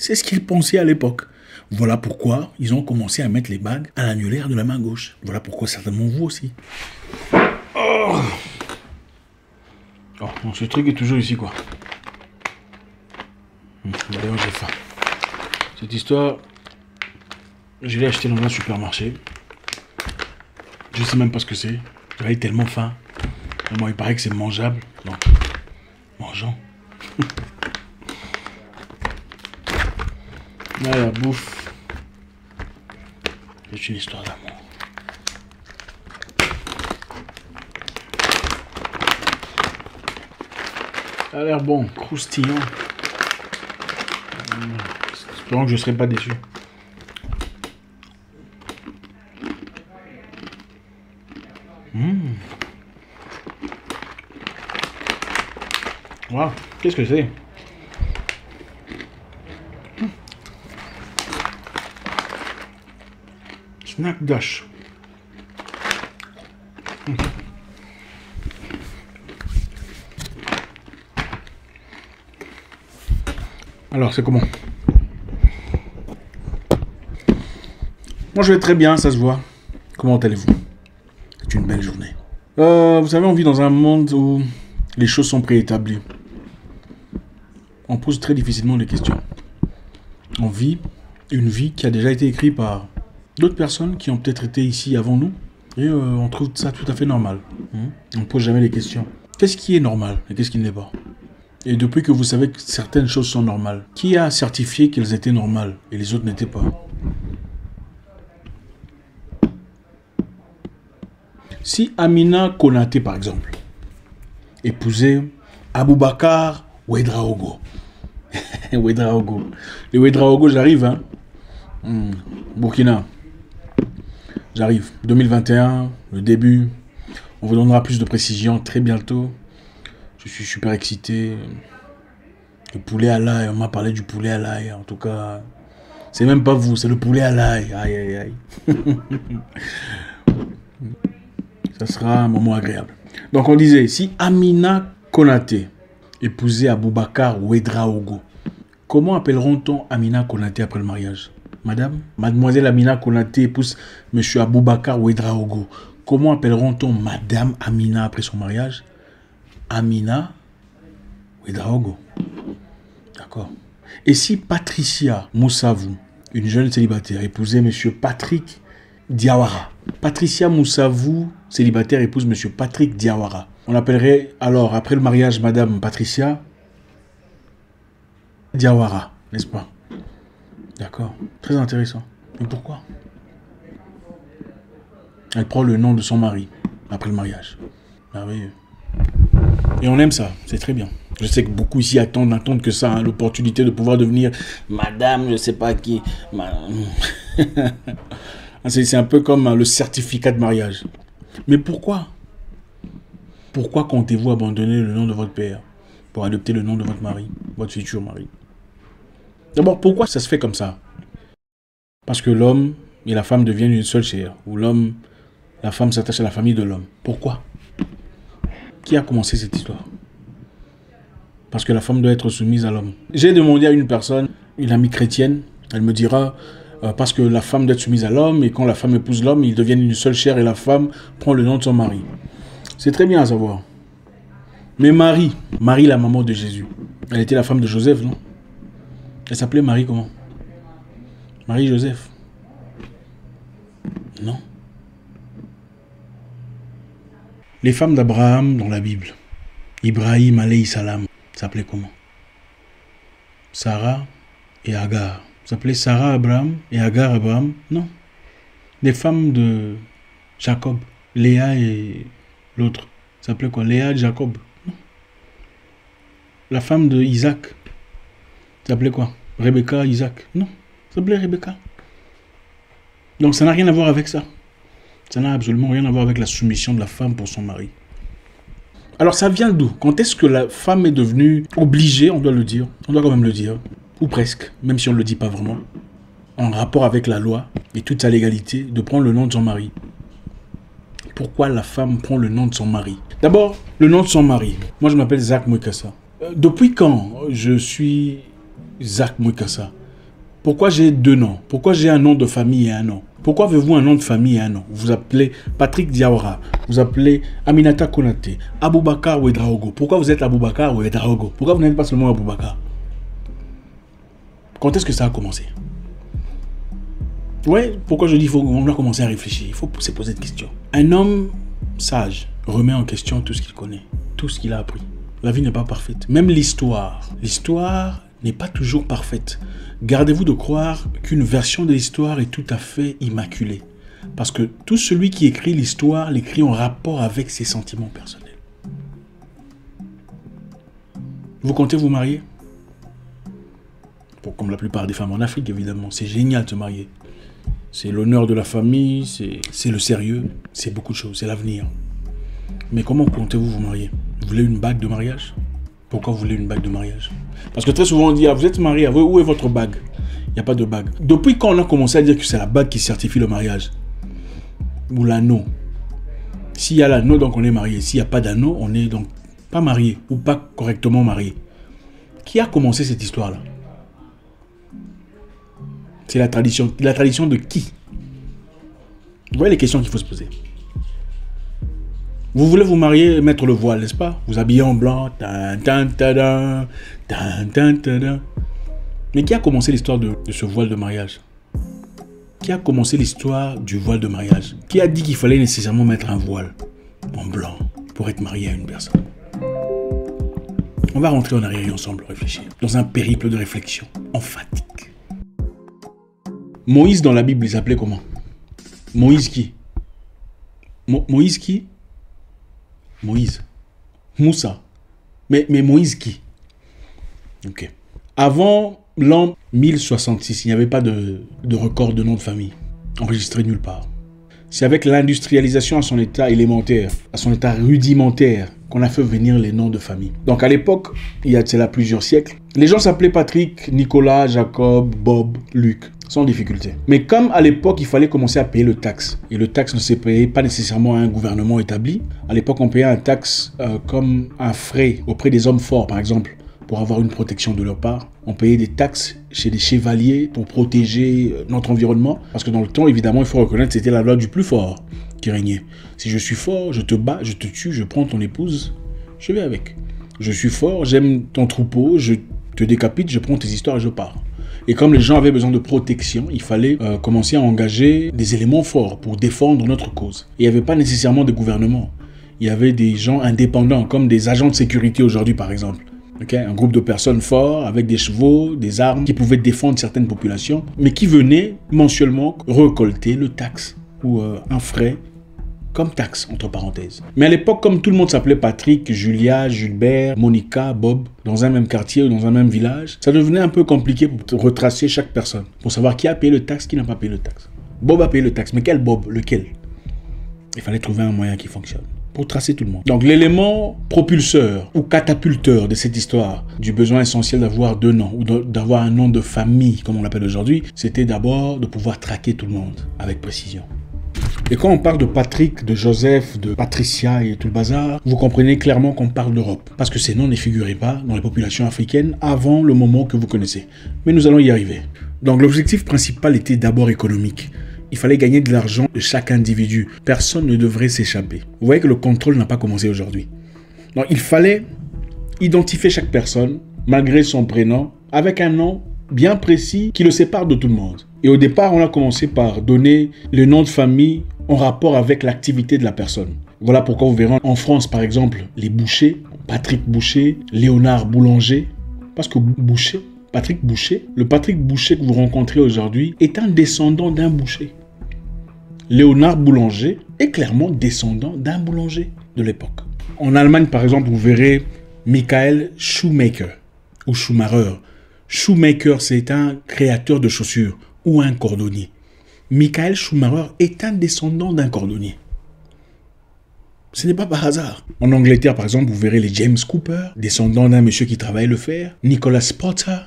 C'est ce qu'ils pensaient à l'époque. Voilà pourquoi ils ont commencé à mettre les bagues à l'annulaire de la main gauche. Voilà pourquoi certainement vous aussi. Oh, donc ce truc est toujours ici, quoi. D'ailleurs, j'ai faim. Cette histoire, je l'ai acheté dans un supermarché. Je sais même pas ce que c'est. J'avais tellement faim. Mais bon, il paraît que c'est mangeable. Donc, mangeons. Là, la bouffe. C'est une histoire d'amour. Ça a l'air bon, croustillant. Espérons que je ne serai pas déçu. Wow, qu'est-ce que c'est? Snack Dash. Alors, c'est comment? Moi, je vais très bien, ça se voit. Comment allez-vous? C'est une belle journée. Vous savez, on vit dans un monde où les choses sont préétablies. On pose très difficilement des questions. On vit une vie qui a déjà été écrite par d'autres personnes qui ont peut-être été ici avant nous. Et on trouve ça tout à fait normal. On ne pose jamais les questions. Qu'est-ce qui est normal et qu'est-ce qui ne l'est pas? Et depuis que vous savez que certaines choses sont normales, qui a certifié qu'elles étaient normales et les autres n'étaient pas? Si Amina Konaté, par exemple, épousait Aboubakar Ouedraogo. Ouedraogo. Les Ouedraogo, j'arrive, hein. Burkina. J'arrive. 2021, le début. On vous donnera plus de précisions très bientôt. Je suis super excité. Le poulet à l'ail, on m'a parlé du poulet à l'ail. En tout cas, c'est même pas vous, c'est le poulet à l'ail. Aïe, aïe, aïe. Ça sera un moment agréable. Donc on disait, si Amina Konaté épousait Aboubakar Ouedraogo, comment appelleront-on Amina Konaté après le mariage? Madame, mademoiselle Amina Konaté épouse monsieur Aboubakar Ouedraogo. Comment appelleront-on Madame Amina après son mariage? Amina Ouedraogo. D'accord. Et si Patricia Moussavou, une jeune célibataire, épousait monsieur Patrick Diawara? Patricia Moussavou, célibataire, épouse monsieur Patrick Diawara. On appellerait alors, après le mariage, madame Patricia Diawara, n'est-ce pas? D'accord. Très intéressant. Mais pourquoi? Elle prend le nom de son mari après le mariage. Merveilleux. Et on aime ça, c'est très bien. Je sais que beaucoup ici n'attendent que ça, hein, l'opportunité de pouvoir devenir madame, je sais pas qui. C'est un peu comme le certificat de mariage. Mais pourquoi? Pourquoi comptez-vous abandonner le nom de votre père pour adopter le nom de votre mari, votre futur mari? D'abord, pourquoi ça se fait comme ça? Parce que l'homme et la femme deviennent une seule chair, ou la femme s'attache à la famille de l'homme. Pourquoi? Qui a commencé cette histoire? Parce que la femme doit être soumise à l'homme. J'ai demandé à une personne, une amie chrétienne, elle me dira, parce que la femme doit être soumise à l'homme, et quand la femme épouse l'homme, ils deviennent une seule chair, et la femme prend le nom de son mari. C'est très bien à savoir. Mais Marie, la maman de Jésus, elle était la femme de Joseph, non? Elle s'appelait Marie comment? Marie-Joseph. Non. Les femmes d'Abraham dans la Bible, Ibrahim alayhi salam, s'appelait comment? Sarah et Agar. S'appelait Sarah Abraham et Agar Abraham? Non. Les femmes de Jacob, Léa et l'autre, s'appelait quoi? Léa et Jacob? Non. La femme de Isaac, s'appelait quoi? Rebecca, Isaac? Non. S'appelait Rebecca. Donc ça n'a rien à voir avec ça. Ça n'a absolument rien à voir avec la soumission de la femme pour son mari. Alors ça vient d'où? Quand est-ce que la femme est devenue obligée, on doit le dire, on doit quand même le dire, ou presque, même si on ne le dit pas vraiment, en rapport avec la loi et toute sa légalité, de prendre le nom de son mari? Pourquoi la femme prend le nom de son mari? D'abord, le nom de son mari. Moi je m'appelle Zach Mwekassa. Depuis quand je suis Zach Mwekassa? Pourquoi j'ai deux noms? Pourquoi j'ai un nom de famille et un nom? Pourquoi avez-vous un nom de famille et un nom? Vous appelez Patrick Diawara, vous appelez Aminata Konaté, Aboubakar Ouedraogo. Pourquoi vous êtes Aboubakar Ouedraogo? Pourquoi vous n'êtes pas seulement Aboubakar? Quand est-ce que ça a commencé? Ouais, pourquoi je dis qu'on doit commencer à réfléchir? Il faut se poser des questions. Un homme sage remet en question tout ce qu'il connaît, tout ce qu'il a appris. La vie n'est pas parfaite. Même l'histoire. L'histoire n'est pas toujours parfaite. Gardez-vous de croire qu'une version de l'histoire est tout à fait immaculée. Parce que tout celui qui écrit l'histoire l'écrit en rapport avec ses sentiments personnels. Vous comptez vous marier? Bon, comme la plupart des femmes en Afrique, évidemment. C'est génial de se marier. C'est l'honneur de la famille, c'est le sérieux, c'est beaucoup de choses, c'est l'avenir. Mais comment comptez-vous vous marier? Vous voulez une bague de mariage? Pourquoi vous voulez une bague de mariage? Parce que très souvent on dit, ah, vous êtes marié, où est votre bague? Il n'y a pas de bague. Depuis quand on a commencé à dire que c'est la bague qui certifie le mariage? Ou l'anneau? S'il y a l'anneau, donc on est marié. S'il n'y a pas d'anneau, on n'est donc pas marié ou pas correctement marié. Qui a commencé cette histoire-là? C'est la tradition. La tradition de qui? Vous voyez les questions qu'il faut se poser. Vous voulez vous marier et mettre le voile, n'est-ce pas? Vous habillez en blanc. Mais qui a commencé l'histoire de ce voile de mariage? Qui a commencé l'histoire du voile de mariage? Qui a dit qu'il fallait nécessairement mettre un voile en blanc pour être marié à une personne? On va rentrer en arrière et ensemble réfléchir. Dans un périple de réflexion emphatique. Moïse dans la Bible, il s'appelait comment? Moïse qui? Moïse qui? Moïse. Moussa. Mais Moïse qui? Ok. Avant l'an 1066, il n'y avait pas de record de nom de famille enregistré nulle part. C'est avec l'industrialisation à son état élémentaire, à son état rudimentaire, qu'on a fait venir les noms de famille. Donc à l'époque, il y a de cela plusieurs siècles, les gens s'appelaient Patrick, Nicolas, Jacob, Bob, Luc, sans difficulté. Mais comme à l'époque, il fallait commencer à payer le taxe, et le taxe ne se payait pas nécessairement à un gouvernement établi, à l'époque on payait un taxe comme un frais auprès des hommes forts, par exemple, pour avoir une protection de leur part. On payait des taxes chez les chevaliers pour protéger notre environnement. Parce que dans le temps, évidemment, il faut reconnaître que c'était la loi du plus fort qui régnait. Si je suis fort, je te bats, je te tue, je prends ton épouse, je vais avec. Je suis fort, j'aime ton troupeau, je te décapite, je prends tes histoires et je pars. Et comme les gens avaient besoin de protection, il fallait commencer à engager des éléments forts pour défendre notre cause. Et il n'y avait pas nécessairement de gouvernement. Il y avait des gens indépendants, comme des agents de sécurité aujourd'hui, par exemple. Okay, un groupe de personnes forts avec des chevaux, des armes qui pouvaient défendre certaines populations, mais qui venaient mensuellement récolter le taxe ou un frais comme taxe, entre parenthèses. Mais à l'époque, comme tout le monde s'appelait Patrick, Julia, Gilbert, Monica, Bob, dans un même quartier ou dans un même village, ça devenait un peu compliqué pour retracer chaque personne, pour savoir qui a payé le taxe, qui n'a pas payé le taxe. Bob a payé le taxe, mais quel Bob? Lequel? Il fallait trouver un moyen qui fonctionne pour tracer tout le monde. Donc l'élément propulseur ou catapulteur de cette histoire du besoin essentiel d'avoir deux noms ou d'avoir un nom de famille, comme on l'appelle aujourd'hui, c'était d'abord de pouvoir traquer tout le monde avec précision. Et quand on parle de Patrick, de Joseph, de Patricia et tout le bazar, vous comprenez clairement qu'on parle d'Europe. Parce que ces noms ne figuraient pas dans les populations africaines avant le moment que vous connaissez. Mais nous allons y arriver. Donc l'objectif principal était d'abord économique. Il fallait gagner de l'argent de chaque individu. Personne ne devrait s'échapper. Vous voyez que le contrôle n'a pas commencé aujourd'hui. Donc il fallait identifier chaque personne, malgré son prénom, avec un nom bien précis qui le sépare de tout le monde. Et au départ, on a commencé par donner le nom de famille en rapport avec l'activité de la personne. Voilà pourquoi vous verrez en France, par exemple, les Boucher, Patrick Boucher, Léonard Boulanger. Parce que Boucher, Patrick Boucher, le Patrick Boucher que vous rencontrez aujourd'hui est un descendant d'un boucher. Léonard Boulanger est clairement descendant d'un boulanger de l'époque. En Allemagne, par exemple, vous verrez Michael Schumacher ou Schumacher. Schumacher, c'est un créateur de chaussures ou un cordonnier. Michael Schumacher est un descendant d'un cordonnier. Ce n'est pas par hasard. En Angleterre, par exemple, vous verrez les James Cooper, descendant d'un monsieur qui travaille le fer. Nicholas Potter.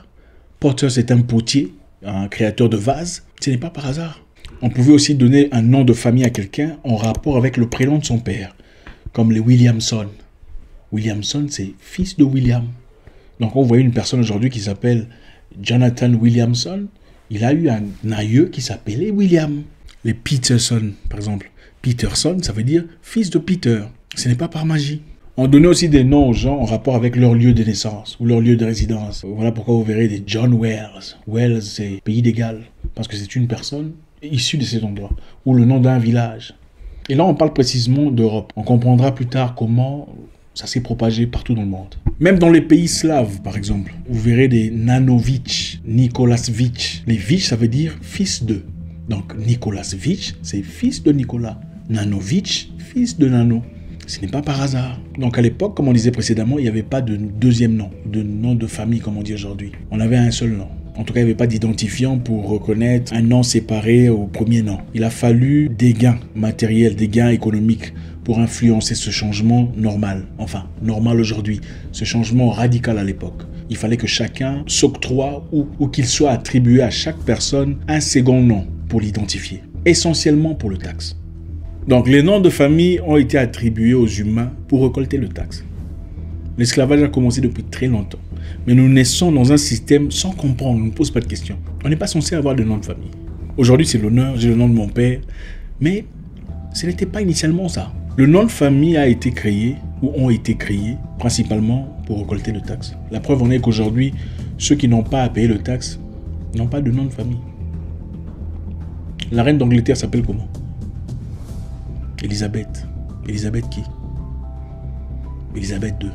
Potter, c'est un potier, un créateur de vases. Ce n'est pas par hasard. On pouvait aussi donner un nom de famille à quelqu'un en rapport avec le prénom de son père, comme les Williamson. Williamson, c'est fils de William. Donc, on voit une personne aujourd'hui qui s'appelle Jonathan Williamson, Il a eu un aïeux qui s'appelait William. Les Peterson, par exemple. Peterson, ça veut dire fils de Peter. Ce n'est pas par magie. On donnait aussi des noms aux gens en rapport avec leur lieu de naissance ou leur lieu de résidence. Voilà pourquoi vous verrez des John Wells. Wells, c'est pays de Galles, parce que c'est une personne issue de cet endroit, ou le nom d'un village. Et là, on parle précisément d'Europe. On comprendra plus tard comment ça s'est propagé partout dans le monde. Même dans les pays slaves, par exemple, vous verrez des Nanovic, Nikolasvic. Les Vic, ça veut dire fils de. Donc, Nikolasvic, c'est fils de Nicolas. Nanovic, fils de Nano. Ce n'est pas par hasard. Donc à l'époque, comme on disait précédemment, il n'y avait pas de deuxième nom, de nom de famille comme on dit aujourd'hui. On avait un seul nom. En tout cas, il n'y avait pas d'identifiant pour reconnaître un nom séparé au premier nom. Il a fallu des gains matériels, des gains économiques pour influencer ce changement normal. Enfin, normal aujourd'hui. Ce changement radical à l'époque. Il fallait que chacun s'octroie ou qu'il soit attribué à chaque personne un second nom pour l'identifier. Essentiellement pour le taxe. Donc, les noms de famille ont été attribués aux humains pour récolter le taxe. L'esclavage a commencé depuis très longtemps. Mais nous naissons dans un système sans comprendre, on ne pose pas de questions. On n'est pas censé avoir de nom de famille. Aujourd'hui, c'est l'honneur, j'ai le nom de mon père. Mais ce n'était pas initialement ça. Le nom de famille a été créé, ou ont été créés, principalement pour récolter le taxe. La preuve en est qu'aujourd'hui, ceux qui n'ont pas à payer le taxe n'ont pas de nom de famille. La reine d'Angleterre s'appelle comment ? Elisabeth. Elisabeth qui? Elisabeth II.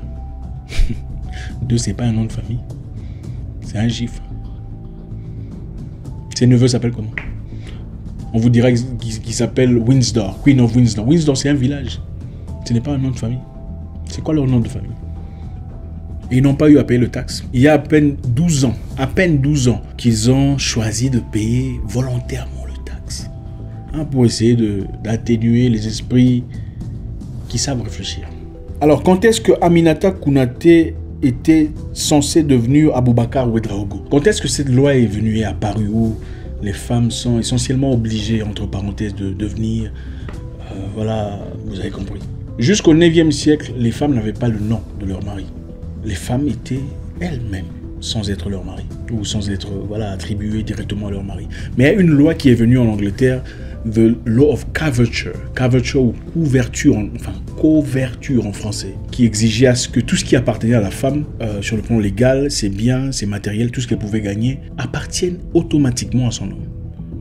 2, c'est pas un nom de famille. C'est un chiffre. Ses neveux s'appellent comment? On vous dirait qu'il s'appelle Windsor, Queen of Windsor. Windsor, c'est un village. Ce n'est pas un nom de famille. C'est quoi leur nom de famille? Et ils n'ont pas eu à payer le taxe. Il y a à peine 12 ans, qu'ils ont choisi de payer volontairement pour essayer d'atténuer les esprits qui savent réfléchir. Alors, quand est-ce que Aminata Konaté était censé devenir Aboubakar Ouedraogo? Quand est-ce que cette loi est venue et apparue où les femmes sont essentiellement obligées, entre parenthèses, de devenir... voilà, vous avez compris. Jusqu'au 9e siècle, les femmes n'avaient pas le nom de leur mari. Les femmes étaient elles-mêmes, sans être leur mari, ou sans être attribuées directement à leur mari. Mais il y a une loi qui est venue en Angleterre, The Law of Coverture, couverture ou couverture en français, qui exigeait à ce que tout ce qui appartenait à la femme, sur le plan légal, ses biens, ses matériels, tout ce qu'elle pouvait gagner, appartienne automatiquement à son homme.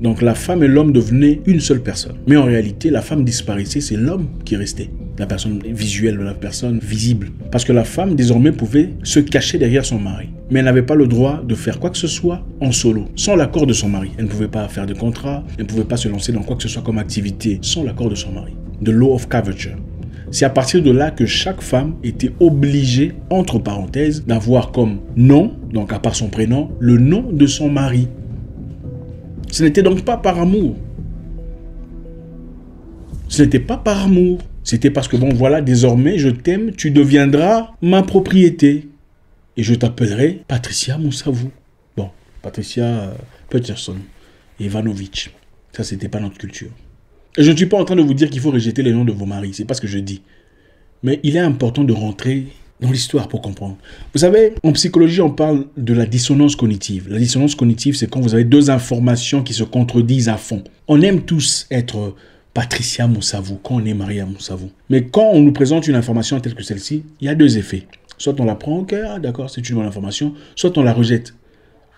Donc la femme et l'homme devenaient une seule personne. Mais en réalité, la femme disparaissait, c'est l'homme qui restait. La personne visuelle, la personne visible. Parce que la femme, désormais, pouvait se cacher derrière son mari. Mais elle n'avait pas le droit de faire quoi que ce soit en solo, sans l'accord de son mari. Elle ne pouvait pas faire de contrat, elle ne pouvait pas se lancer dans quoi que ce soit comme activité, sans l'accord de son mari. The Law of Coverture. C'est à partir de là que chaque femme était obligée, entre parenthèses, d'avoir comme nom, donc à part son prénom, le nom de son mari. Ce n'était donc pas par amour. Ce n'était pas par amour. C'était parce que, bon, voilà, désormais, je t'aime, tu deviendras ma propriété. Et je t'appellerai Patricia Moussavou. Bon, Patricia Peterson, Ivanovic. Ça, c'était pas notre culture. Et je ne suis pas en train de vous dire qu'il faut rejeter les noms de vos maris. C'est pas ce que je dis. Mais il est important de rentrer dans l'histoire pour comprendre. Vous savez, en psychologie, on parle de la dissonance cognitive. La dissonance cognitive, c'est quand vous avez deux informations qui se contredisent à fond. On aime tous être Patricia Moussavou, quand on est marié à Moussavou. Mais quand on nous présente une information telle que celle-ci, il y a deux effets. Soit on la prend au cœur, d'accord, c'est une bonne information, soit on la rejette.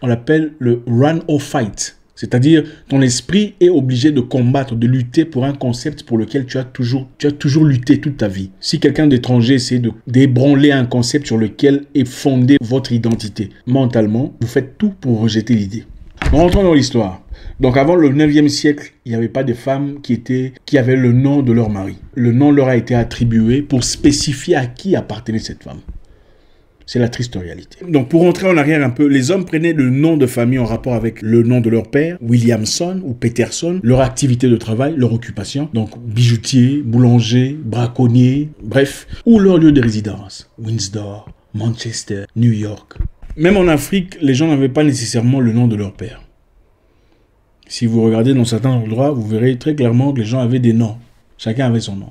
On l'appelle le run or fight. C'est-à-dire, ton esprit est obligé de combattre, de lutter pour un concept pour lequel tu as toujours lutté toute ta vie. Si quelqu'un d'étranger essaie de d'ébranler un concept sur lequel est fondée votre identité, mentalement, vous faites tout pour rejeter l'idée. Rentrons dans l'histoire. Donc avant le 9e siècle, il n'y avait pas de femmes qui avaient le nom de leur mari. Le nom leur a été attribué pour spécifier à qui appartenait cette femme. C'est la triste réalité. Donc pour rentrer en arrière un peu, les hommes prenaient le nom de famille en rapport avec le nom de leur père, Williamson ou Peterson, leur activité de travail, leur occupation, donc bijoutier, boulanger, braconnier, bref, ou leur lieu de résidence, Windsor, Manchester, New York. Même en Afrique, les gens n'avaient pas nécessairement le nom de leur père. Si vous regardez dans certains endroits, vous verrez très clairement que les gens avaient des noms. Chacun avait son nom.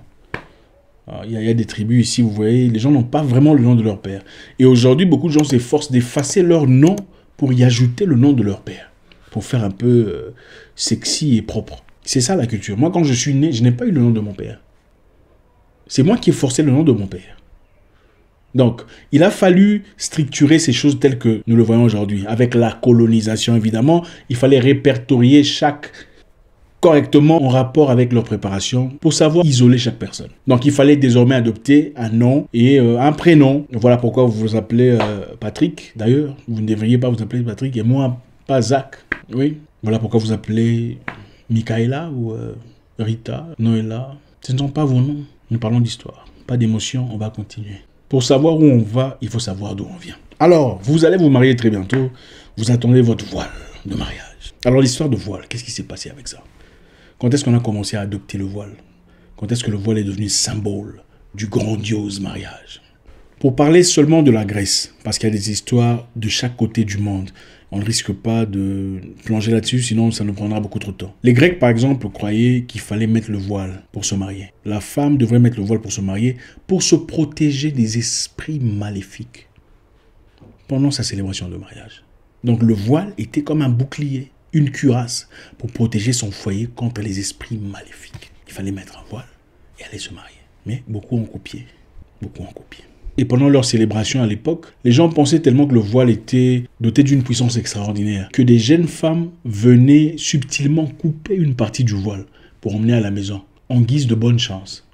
Il y a des tribus ici, vous voyez, les gens n'ont pas vraiment le nom de leur père. Et aujourd'hui, beaucoup de gens s'efforcent d'effacer leur nom pour y ajouter le nom de leur père. pour faire un peu sexy et propre. C'est ça la culture. Moi, quand je suis né, je n'ai pas eu le nom de mon père. C'est moi qui ai forcé le nom de mon père. Donc, il a fallu structurer ces choses telles que nous le voyons aujourd'hui. Avec la colonisation, évidemment, il fallait répertorier chaque correctement en rapport avec leur préparation pour savoir isoler chaque personne. Donc, il fallait désormais adopter un nom et un prénom. Voilà pourquoi vous vous appelez Patrick. D'ailleurs, vous ne devriez pas vous appeler Patrick et moi, pas Zach. Oui. Voilà pourquoi vous appelez Michaela ou Rita, Noëlla. Ce ne sont pas vos noms. Nous parlons d'histoire. Pas d'émotion, on va continuer. Pour savoir où on va, il faut savoir d'où on vient. Alors, vous allez vous marier très bientôt. Vous attendez votre voile de mariage. Alors, l'histoire de voile, qu'est-ce qui s'est passé avec ça? Quand est-ce qu'on a commencé à adopter le voile? Quand est-ce que le voile est devenu symbole du grandiose mariage? Pour parler seulement de la Grèce, parce qu'il y a des histoires de chaque côté du monde, on ne risque pas de plonger là-dessus, sinon ça nous prendra beaucoup trop de temps. Les Grecs, par exemple, croyaient qu'il fallait mettre le voile pour se marier. La femme devrait mettre le voile pour se marier, pour se protéger des esprits maléfiques pendant sa célébration de mariage. Donc le voile était comme un bouclier, une cuirasse, pour protéger son foyer contre les esprits maléfiques. Il fallait mettre un voile et aller se marier. Mais beaucoup ont copié. Beaucoup ont copié. Et pendant leur célébration à l'époque, les gens pensaient tellement que le voile était doté d'une puissance extraordinaire que des jeunes femmes venaient subtilement couper une partie du voile pour emmener à la maison, en guise de bonne chance.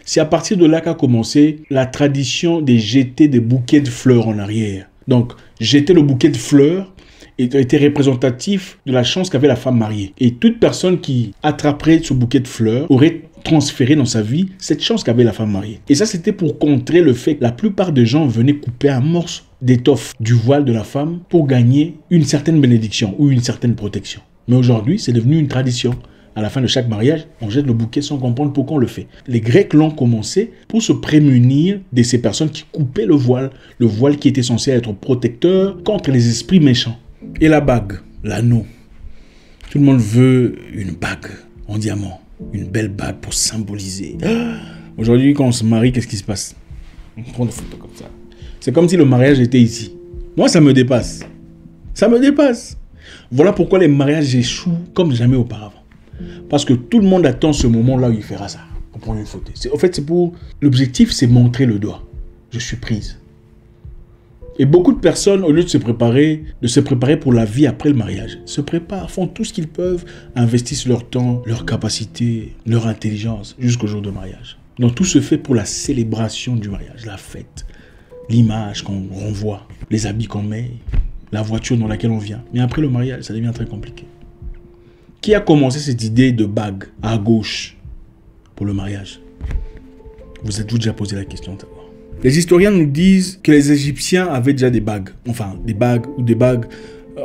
C'est à partir de là qu'a commencé la tradition de jeter des bouquets de fleurs en arrière. Donc, jeter le bouquet de fleurs était représentatif de la chance qu'avait la femme mariée. Et toute personne qui attraperait ce bouquet de fleurs aurait transféré dans sa vie cette chance qu'avait la femme mariée. Et ça, c'était pour contrer le fait que la plupart des gens venaient couper un morceau d'étoffe du voile de la femme pour gagner une certaine bénédiction ou une certaine protection. Mais aujourd'hui, c'est devenu une tradition. À la fin de chaque mariage, on jette le bouquet sans comprendre pourquoi on le fait. Les Grecs l'ont commencé pour se prémunir de ces personnes qui coupaient le voile qui était censé être protecteur contre les esprits méchants. Et la bague, l'anneau. Tout le monde veut une bague en diamant. Une belle bague pour symboliser. Aujourd'hui, quand on se marie, qu'est-ce qui se passe? On prend des photos comme ça. C'est comme si le mariage était ici. Moi, ça me dépasse. Ça me dépasse. Voilà pourquoi les mariages échouent comme jamais auparavant. Parce que tout le monde attend ce moment-là où il fera ça. On prend une photo. En fait, c'est pour... L'objectif, c'est montrer le doigt. Je suis prise. Et beaucoup de personnes, au lieu de se préparer pour la vie après le mariage, se préparent, font tout ce qu'ils peuvent, investissent leur temps, leur capacité, leur intelligence jusqu'au jour du mariage. Donc tout se fait pour la célébration du mariage, la fête, l'image qu'on renvoie, les habits qu'on met, la voiture dans laquelle on vient. Mais après le mariage, ça devient très compliqué. Qui a commencé cette idée de bague à gauche pour le mariage? Vous êtes-vous déjà posé la question d'abord? Les historiens nous disent que les Égyptiens avaient déjà des bagues,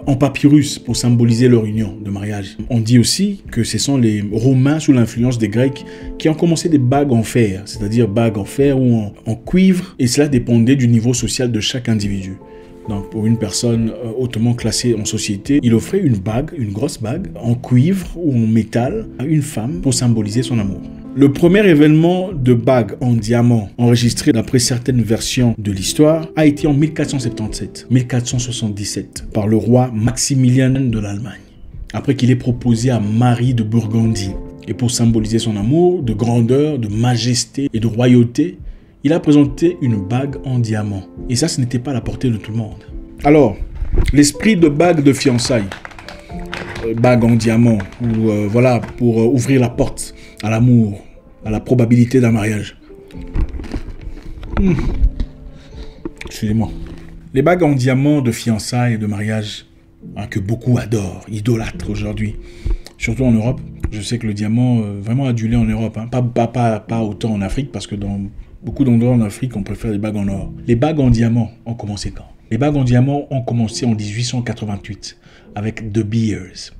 en papyrus pour symboliser leur union de mariage. On dit aussi que ce sont les Romains sous l'influence des Grecs qui ont commencé des bagues en fer, c'est-à-dire bagues en fer ou en cuivre, et cela dépendait du niveau social de chaque individu. Donc pour une personne hautement classée en société, il offrait une bague, une grosse bague, en cuivre ou en métal à une femme pour symboliser son amour. Le premier événement de bague en diamant enregistré d'après certaines versions de l'histoire a été en 1477 par le roi Maximilien de l'Allemagne, après qu'il ait proposé à Marie de Burgondie. Et pour symboliser son amour de grandeur, de majesté et de royauté, il a présenté une bague en diamant. Et ça, ce n'était pas à la portée de tout le monde. Alors, l'esprit de bague de fiançailles, bague en diamant, ou voilà, pour ouvrir la porte à l'amour, à la probabilité d'un mariage. Excusez-moi. Les bagues en diamant de fiançailles et de mariage, que beaucoup adorent, idolâtrent aujourd'hui, surtout en Europe. Je sais que le diamant, vraiment adulé en Europe, pas autant en Afrique, parce que dans beaucoup d'endroits en Afrique, on préfère les bagues en or. Les bagues en diamant ont commencé quand? Les bagues en diamant ont commencé en 1888 avec De Beers.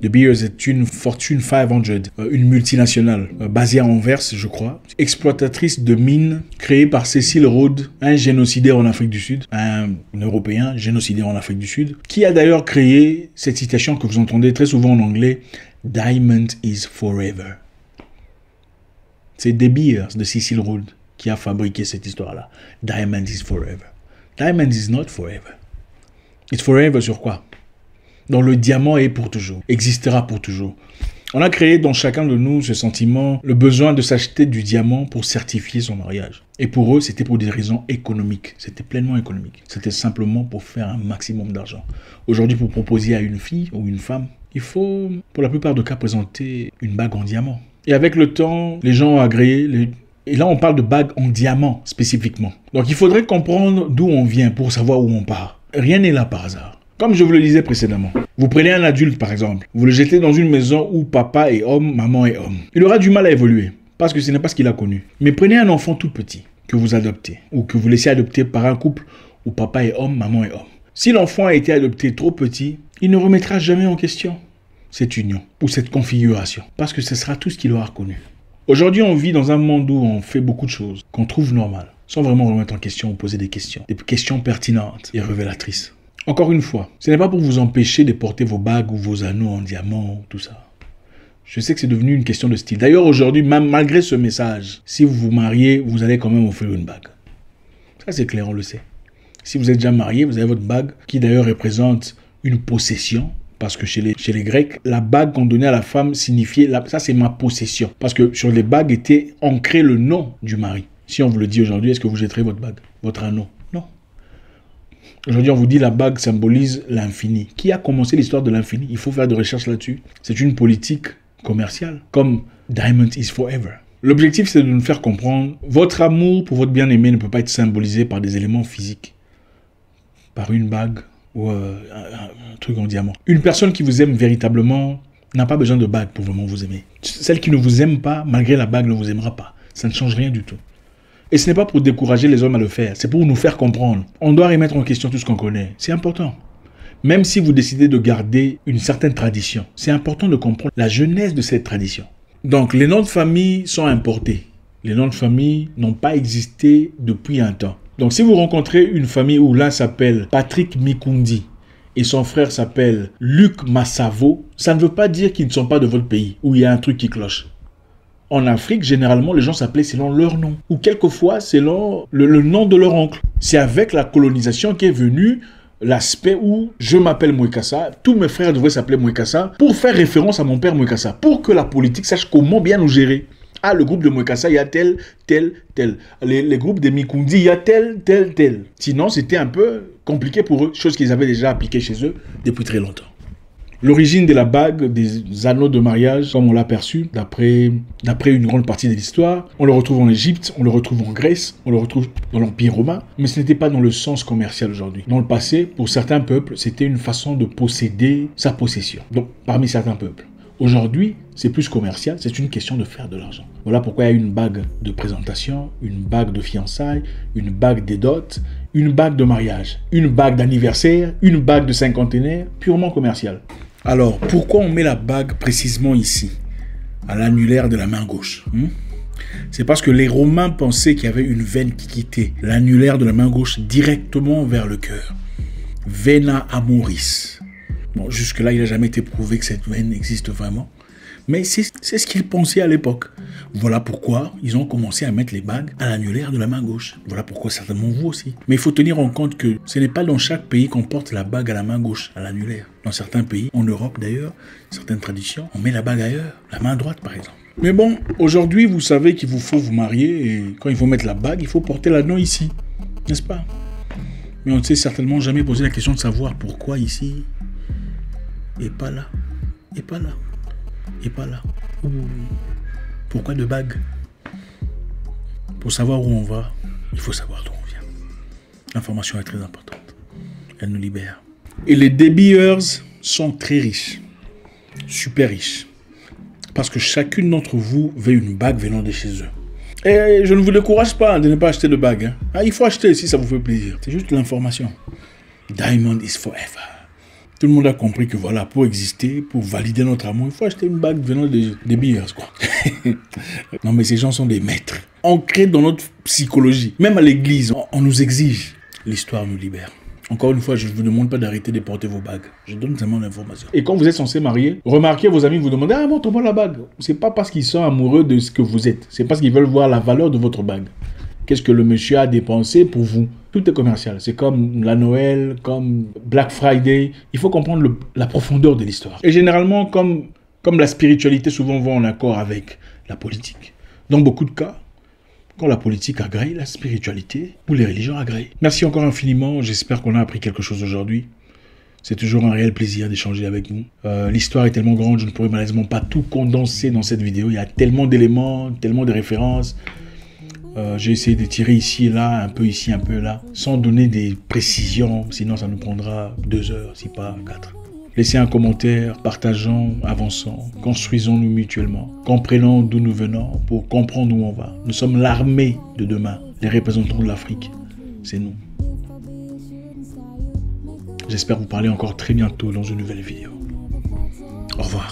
De Beers est une Fortune 500, une multinationale basée à Anvers, je crois, exploitatrice de mines créée par Cecil Rhodes, un génocidaire en Afrique du Sud, un Européen génocidaire en Afrique du Sud, qui a d'ailleurs créé cette citation que vous entendez très souvent en anglais, « Diamond is forever ». C'est De Beers de Cecil Rhodes qui a fabriqué cette histoire-là. « Diamond is forever ». Diamond is not forever. It's forever sur quoi? Donc le diamant est pour toujours, existera pour toujours. On a créé dans chacun de nous ce sentiment, le besoin de s'acheter du diamant pour certifier son mariage. Et pour eux, c'était pour des raisons économiques. C'était pleinement économique. C'était simplement pour faire un maximum d'argent. Aujourd'hui, pour proposer à une fille ou une femme, il faut, pour la plupart des cas, présenter une bague en diamant. Et avec le temps, les gens ont agréé. Et là, on parle de bague en diamant spécifiquement. Donc, il faudrait comprendre d'où on vient pour savoir où on part. Rien n'est là par hasard. Comme je vous le disais précédemment, vous prenez un adulte par exemple, vous le jetez dans une maison où papa est homme, maman est homme. Il aura du mal à évoluer parce que ce n'est pas ce qu'il a connu. Mais prenez un enfant tout petit que vous adoptez ou que vous laissez adopter par un couple où papa est homme, maman est homme. Si l'enfant a été adopté trop petit, il ne remettra jamais en question cette union ou cette configuration parce que ce sera tout ce qu'il aura connu. Aujourd'hui, on vit dans un monde où on fait beaucoup de choses qu'on trouve normales sans vraiment remettre en question ou poser des questions pertinentes et révélatrices. Encore une fois, ce n'est pas pour vous empêcher de porter vos bagues ou vos anneaux en diamant, tout ça. Je sais que c'est devenu une question de style. D'ailleurs, aujourd'hui, même malgré ce message, si vous vous mariez, vous allez quand même offrir une bague. Ça, c'est clair, on le sait. Si vous êtes déjà marié, vous avez votre bague, qui d'ailleurs représente une possession. Parce que chez les Grecs, la bague qu'on donnait à la femme signifiait, ça c'est ma possession. Parce que sur les bagues était ancré le nom du mari. Si on vous le dit aujourd'hui, est-ce que vous jetterez votre bague, votre anneau? Non. Aujourd'hui, on vous dit la bague symbolise l'infini. Qui a commencé l'histoire de l'infini? Il faut faire des recherches là-dessus. C'est une politique commerciale, comme Diamond is Forever. L'objectif, c'est de nous faire comprendre, votre amour pour votre bien-aimé ne peut pas être symbolisé par des éléments physiques, par une bague ou un truc en diamant. Une personne qui vous aime véritablement n'a pas besoin de bague pour vraiment vous aimer. Celle qui ne vous aime pas, malgré la bague, ne vous aimera pas. Ça ne change rien du tout. Et ce n'est pas pour décourager les hommes à le faire, c'est pour nous faire comprendre. On doit remettre en question tout ce qu'on connaît. C'est important. Même si vous décidez de garder une certaine tradition, c'est important de comprendre la genèse de cette tradition. Donc, les noms de famille sont importés. Les noms de famille n'ont pas existé depuis un temps. Donc, si vous rencontrez une famille où l'un s'appelle Patrick Mikundi et son frère s'appelle Luc Massavo, ça ne veut pas dire qu'ils ne sont pas de votre pays, où il y a un truc qui cloche. En Afrique, généralement, les gens s'appelaient selon leur nom. Ou quelquefois, selon le nom de leur oncle. C'est avec la colonisation qu'est venu l'aspect où je m'appelle Mwekassa, tous mes frères devraient s'appeler Mwekassa, pour faire référence à mon père Mwekassa, pour que la politique sache comment bien nous gérer. Ah, le groupe de Mwekassa, il y a tel. Les groupes de Mikundi, il y a tel. Sinon, c'était un peu compliqué pour eux, chose qu'ils avaient déjà appliquée chez eux depuis très longtemps. L'origine de la bague, des anneaux de mariage, comme on l'a perçu, d'après une grande partie de l'histoire, on le retrouve en Égypte, on le retrouve en Grèce, on le retrouve dans l'Empire romain, mais ce n'était pas dans le sens commercial aujourd'hui. Dans le passé, pour certains peuples, c'était une façon de posséder sa possession. Donc, parmi certains peuples. Aujourd'hui, c'est plus commercial, c'est une question de faire de l'argent. Voilà pourquoi il y a une bague de présentation, une bague de fiançailles, une bague des dots, une bague de mariage, une bague d'anniversaire, une bague de cinquantenaire, purement commerciale. Alors, pourquoi on met la bague précisément ici, à l'annulaire de la main gauche? C'est parce que les Romains pensaient qu'il y avait une veine qui quittait l'annulaire de la main gauche directement vers le cœur. Vena amoris. Bon, jusque-là, il n'a jamais été prouvé que cette veine existe vraiment. Mais c'est ce qu'ils pensaient à l'époque. Voilà pourquoi ils ont commencé à mettre les bagues à l'annulaire de la main gauche. Voilà pourquoi certainement vous aussi. Mais il faut tenir en compte que ce n'est pas dans chaque pays qu'on porte la bague à la main gauche, à l'annulaire. Dans certains pays, en Europe d'ailleurs, certaines traditions, on met la bague ailleurs, la main droite par exemple. Mais bon, aujourd'hui, vous savez qu'il vous faut vous marier et quand il faut mettre la bague, il faut porter l'anneau ici. N'est-ce pas? Mais on ne s'est certainement jamais posé la question de savoir pourquoi ici et pas là, et pas là. Et pas là. Pourquoi de bagues? Pour savoir où on va, il faut savoir d'où on vient. L'information est très importante. Elle nous libère. Et les débilleurs sont très riches. Super riches. Parce que chacune d'entre vous veut une bague venant de chez eux. Et je ne vous décourage pas de ne pas acheter de bague. Ah, il faut acheter si ça vous fait plaisir. C'est juste l'information. Diamond is forever. Tout le monde a compris que voilà, pour exister, pour valider notre amour, il faut acheter une bague venant des billers, quoi. Non, mais ces gens sont des maîtres. Ancrés dans notre psychologie. Même à l'église, on nous exige. L'histoire nous libère. Encore une fois, je ne vous demande pas d'arrêter de porter vos bagues. Je donne seulement l'information. Et quand vous êtes censé marier, remarquez vos amis vous demandent « Ah, montre-moi la bague ». C'est pas parce qu'ils sont amoureux de ce que vous êtes. C'est parce qu'ils veulent voir la valeur de votre bague. Qu'est-ce que le monsieur a dépensé pour vous? Tout est commercial. C'est comme la Noël, comme Black Friday. Il faut comprendre la profondeur de l'histoire. Et généralement, comme la spiritualité souvent va en accord avec la politique. Dans beaucoup de cas, quand la politique agrée, la spiritualité ou les religions agréent. Merci encore infiniment. J'espère qu'on a appris quelque chose aujourd'hui. C'est toujours un réel plaisir d'échanger avec vous. L'histoire est tellement grande, je ne pourrais malheureusement pas tout condenser dans cette vidéo. Il y a tellement d'éléments, tellement de références. J'ai essayé de tirer ici et là, un peu ici, un peu là, sans donner des précisions, sinon ça nous prendra 2 heures, si pas 4. Laissez un commentaire, partageons, avançons, construisons-nous mutuellement, comprenons d'où nous venons pour comprendre où on va. Nous sommes l'armée de demain, les représentants de l'Afrique, c'est nous. J'espère vous parler encore très bientôt dans une nouvelle vidéo. Au revoir.